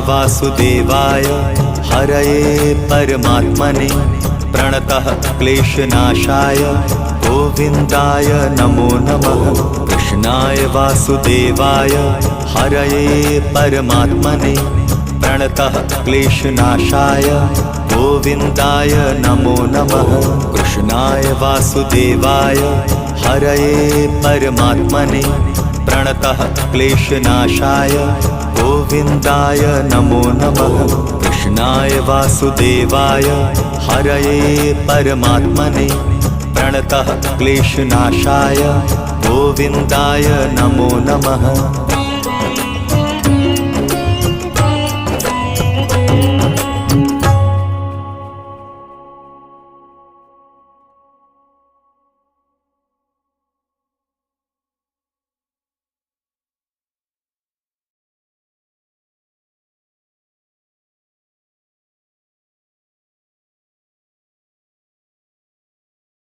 वासुदेवाय हरये परमात्मने प्रणतः क्लेशनाशाय गोविन्दाय नमो नमः। कृष्णाय वासुदेवाय हरये परमात्मने प्रणतः क्लेशनाशाय गोविन्दाय नमो नमः। कृष्णाय वासुदेवाय हरये परमात्मने प्रणतः क्लेशनाशाय गोविन्दाय नमो नमः। कृष्णाय वासुदेवाय हरये परमात्मने प्रणतः क्लेशनाशाय गोविन्दाय नमो नमः।